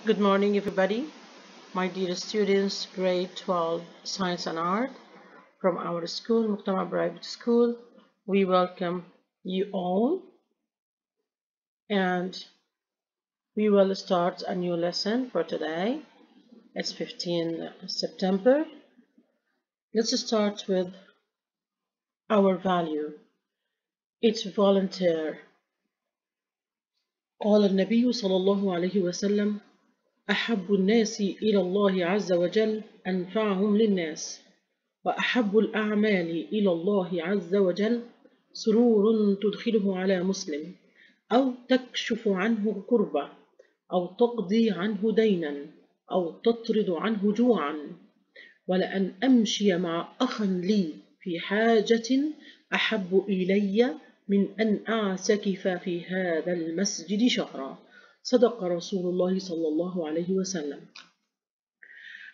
Good morning, everybody. My dear students, grade 12 Science and Art from our school, Muqtama Private School. We welcome you all and we will start a new lesson for today. It's 15 September. Let's start with our value. It's volunteer. قال النبي صلى الله عليه وسلم أحب الناس إلى الله عز وجل أنفعهم للناس وأحب الأعمال إلى الله عز وجل سرور تدخله على مسلم أو تكشف عنه كربة أو تقضي عنه دينا أو تطرد عنه جوعا ولأن أمشي مع أخ لي في حاجة أحب إلي من أن أعتكف في هذا المسجد شهرا. صدق رسول الله صلى الله عليه وسلم.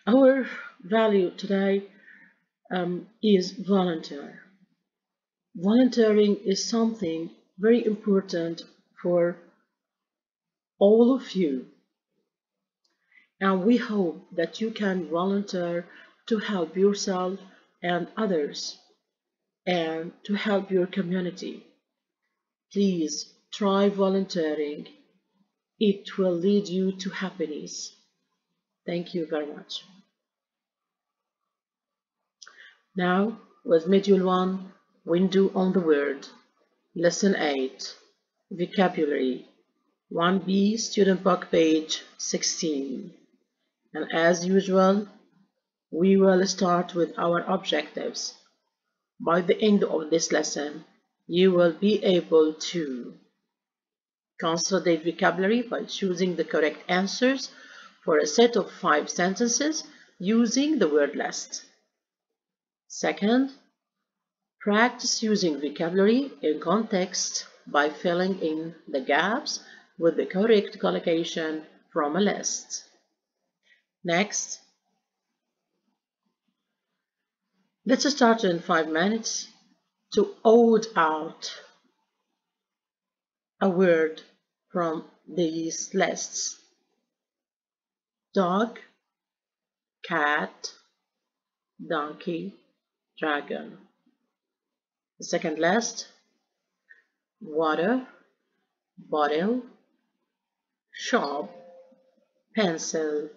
Our value today is volunteer. Volunteering is something very important for all of you, and we hope that you can volunteer to help yourself and others and to help your community. Please try volunteering. It will lead you to happiness. Thank you very much. Now with Module 1, Window on the Word, Lesson 8, Vocabulary, 1B, Student Book, page 16. And as usual, we will start with our objectives. By the end of this lesson, you will be able to consolidate vocabulary by choosing the correct answers for a set of 5 sentences using the word list. Second, practice using vocabulary in context by filling in the gaps with the correct collocation from a list. Next, let's start in 5 minutes to odd out a word from these lists. Dog, cat, donkey, dragon. The second list, water, bottle, shop, pencil,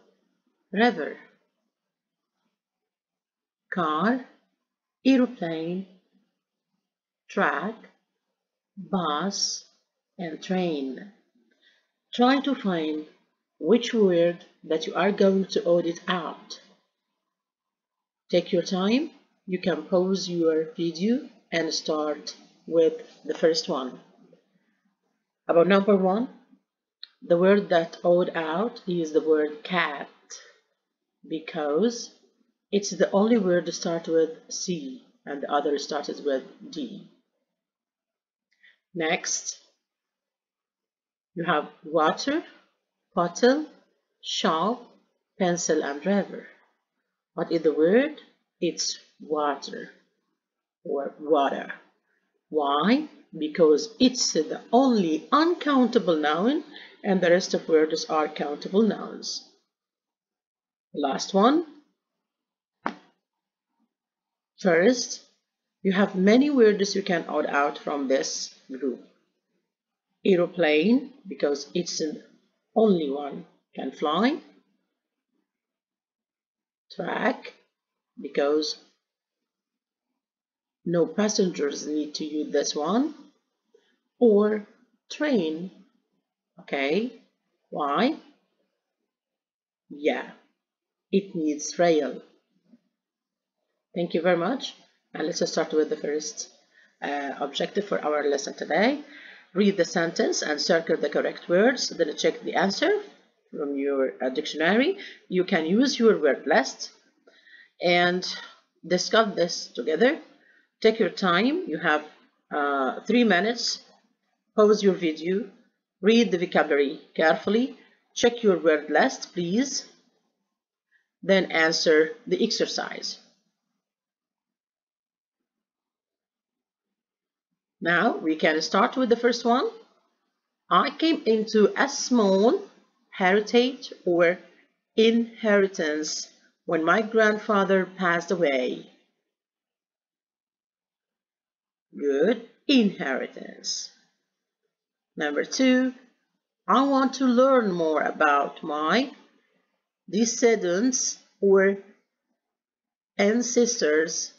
river. Car, aeroplane, track, bus, and train. Try to find which word that you are going to audit out. Take your time. You can pause your video and start with the first one. About number 1, the word that odd out is the word cat because it's the only word that starts with C and the other starts with D. Next, you have water, bottle, shop, pencil, and river. What is the word? It's water or water. Why? Because it's the only uncountable noun and the rest of words are countable nouns. Last one. First, you have many words you can odd out from this group. Aeroplane, because it's the only one can fly. Track, because no passengers need to use this one. Or train. Okay, why? Yeah, it needs rail. Thank you very much. And let's start with the first objective for our lesson today. Read the sentence and circle the correct words. Then check the answer from your dictionary. You can use your word list and discuss this together. Take your time. You have 3 minutes. Pause your video. Read the vocabulary carefully. Check your word list, please. Then answer the exercise. Now we can start with the first one. I came into a small heritage or inheritance when my grandfather passed away? Good, inheritance. Number 2, I want to learn more about my descendants or ancestors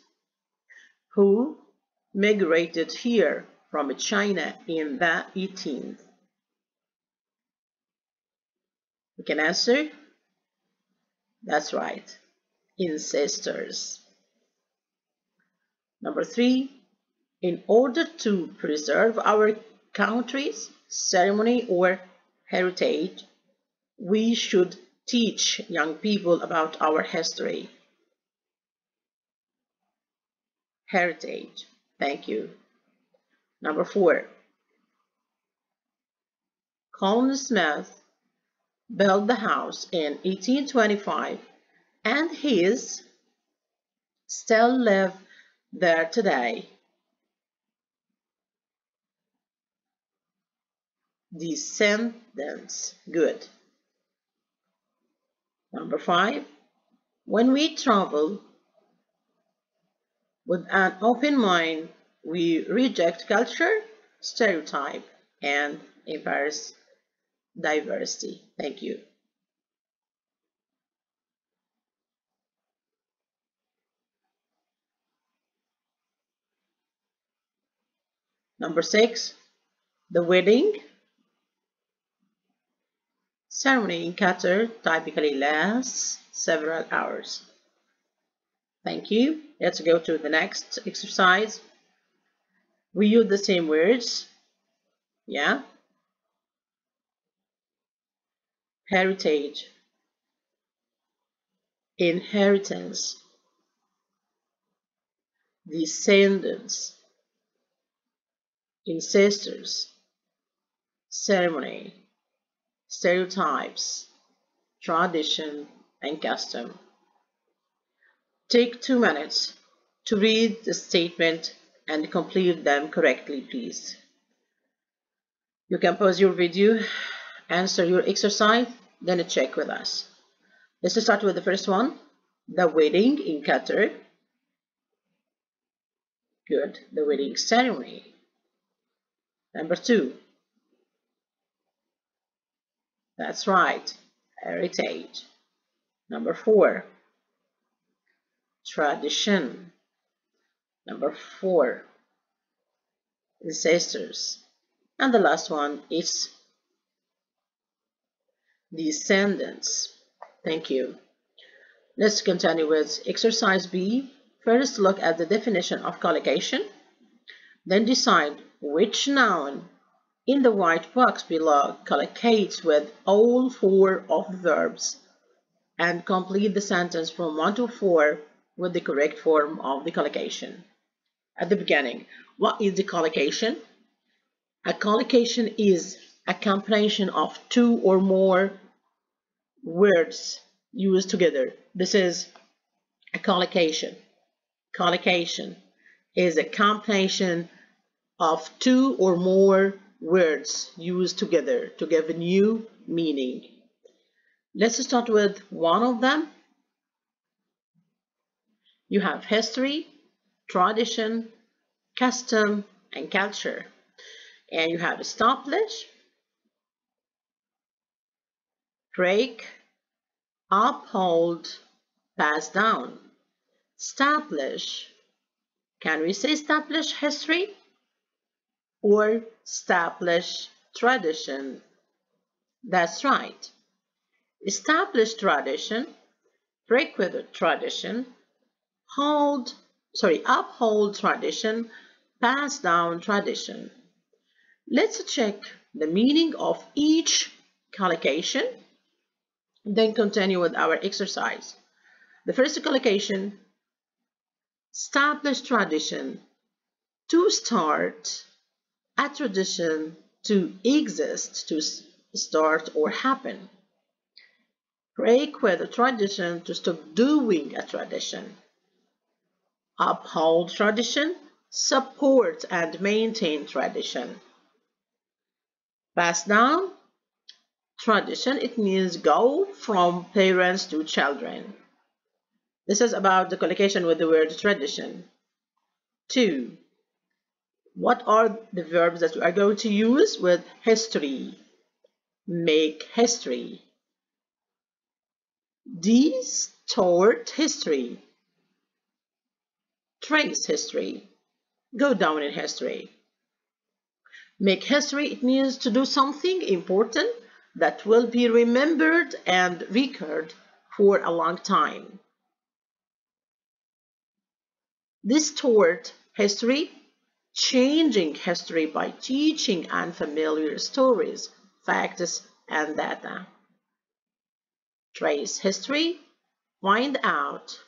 who migrated here from China in the 18th. You can answer? That's right, ancestors. Number 3, in order to preserve our country's ceremony or heritage, we should teach young people about our history. Heritage. Thank you. Number 4, Colin Smith built the house in 1825 and his still live there today. Descendants. Good. Number 5, when we travel with an open mind, we reject culture, stereotype, and embrace diversity. Thank you. Number 6, the wedding ceremony in Qatar typically lasts several hours. Thank you. Let's go to the next exercise. We use the same words. Yeah. Heritage, inheritance, descendants, ancestors, ceremony, stereotypes, tradition, and custom. Take 2 minutes to read the statement and complete them correctly, please. You can pause your video, answer your exercise, then check with us. Let's start with the first one. The wedding in Qatar. Good. The wedding ceremony. Number 2. That's right. Heritage. Number 4. Tradition. Number 4. Ancestors. And the last one is descendants. Thank you. Let's continue with exercise B. First, look at the definition of collocation. Then decide which noun in the white box below collocates with all 4 of the verbs and complete the sentence from 1 to 4 with the correct form of the collocation. At the beginning, what is the collocation? A collocation is a combination of 2 or more words used together. This is a collocation. Collocation is a combination of 2 or more words used together to give a new meaning. Let's start with one of them. You have history, tradition, custom, and culture. And you have establish, break, uphold, pass down. Establish. Can we say establish history or establish tradition? That's right. Establish tradition, break with a tradition, uphold tradition, pass down tradition. Let's check the meaning of each collocation, then continue with our exercise. The first collocation, establish tradition, to start, a tradition, to exist, to start or happen. Break with a tradition, to stop doing a tradition. Uphold tradition, support and maintain tradition. Pass down, Tradition, it means go from parents to children. This is about the collocation with the word tradition. 2. What are the verbs that we are going to use with history? Make history. Distort history. Trace history. Go down in history. Make history, it means to do something important that will be remembered and recorded for a long time. Distort history, changing history by teaching unfamiliar stories, facts, and data. Trace history, find out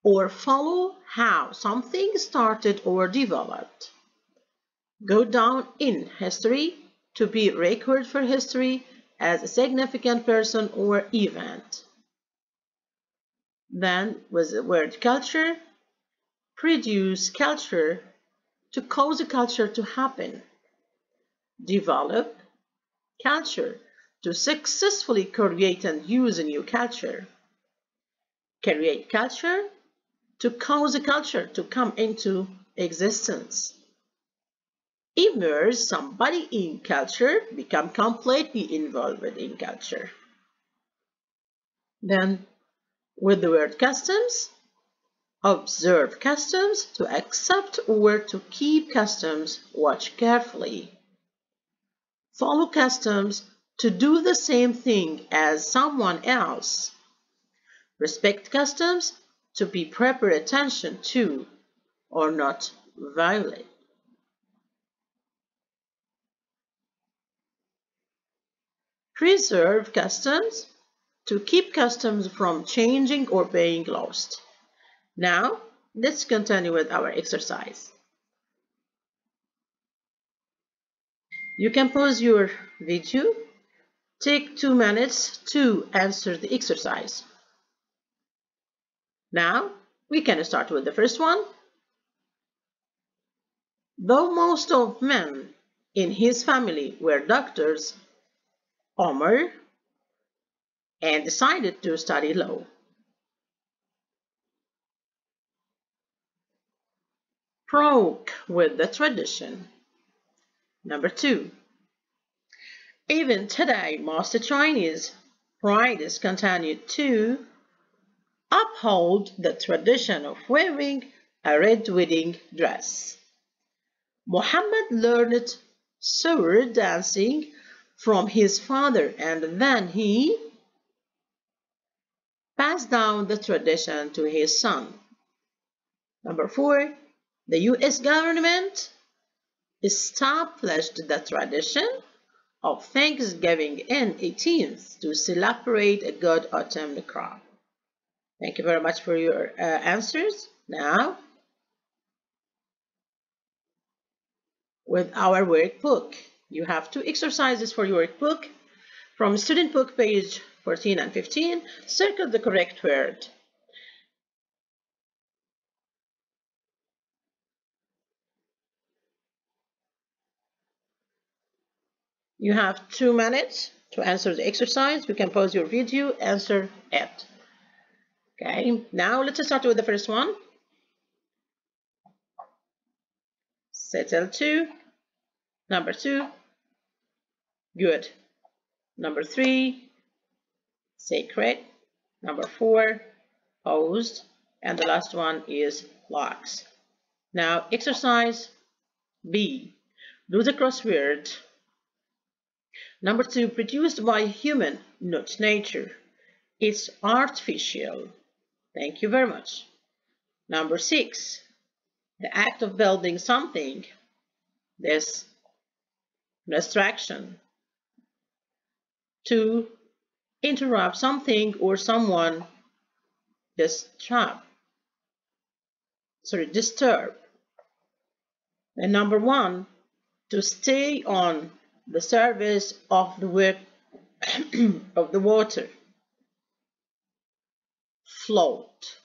or follow how something started or developed. Go down in history, to be recorded for history as a significant person or event. Then with the word culture, produce culture, to cause a culture to happen. Develop culture, to successfully create and use a new culture. Create culture, to cause a culture to come into existence. Immerse somebody in culture, become completely involved in culture. Then with the word customs, observe customs, to accept or to keep customs, watch carefully. Follow customs, to do the same thing as someone else. Respect customs, to be proper attention to or not violate. Preserve customs, to keep customs from changing or being lost. Now, let's continue with our exercise. You can pause your video. Take 2 minutes to answer the exercise. Now, we can start with the first one. Though most of men in his family were doctors, Omar and decided to study law. Broke with the tradition. Number 2. Even today, most Chinese brides continue to uphold the tradition of wearing a red wedding dress. Muhammad learned sword dancing from his father, and then he passed down the tradition to his son. Number 4. The U.S. government established the tradition of Thanksgiving in 18th to celebrate a good autumn crop. Thank you very much for your answers. Now, with our workbook, you have 2 exercises for your workbook. From student book page 14 and 15, circle the correct word. You have 2 minutes to answer the exercise. You can pause your video, answer it. Okay, now let's start with the first one. Settle to. Number 2. Good. Number 3. Sacred. Number 4. Posed. And the last one is locks. Now, exercise B. Do the crossword. Number 2. Produced by human, not nature. It's artificial. Thank you very much. Number 6. The act of building something. This distraction. 2. Interrupt something or someone. Disturb. And number 1. To stay on the surface of the work of the water. Float.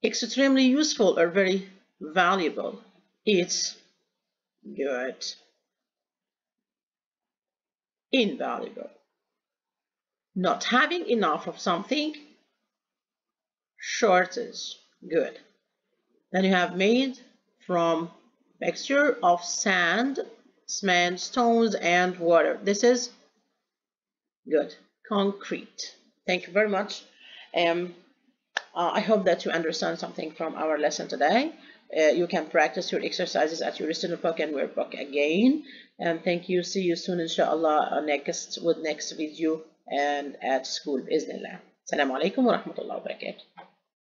Extremely useful or very valuable. It's good. invaluable. Not having enough of something, shortage, good. Then you have made from mixture of sand, cement, stones, and water. This is good. Concrete. Thank you very much. I hope that you understand something from our lesson today. You can practice your exercises at your student book and workbook again. And thank you. See you soon, inshallah, with next video and at school. بإذن الله. السلام عليكم ورحمة الله وبركاته.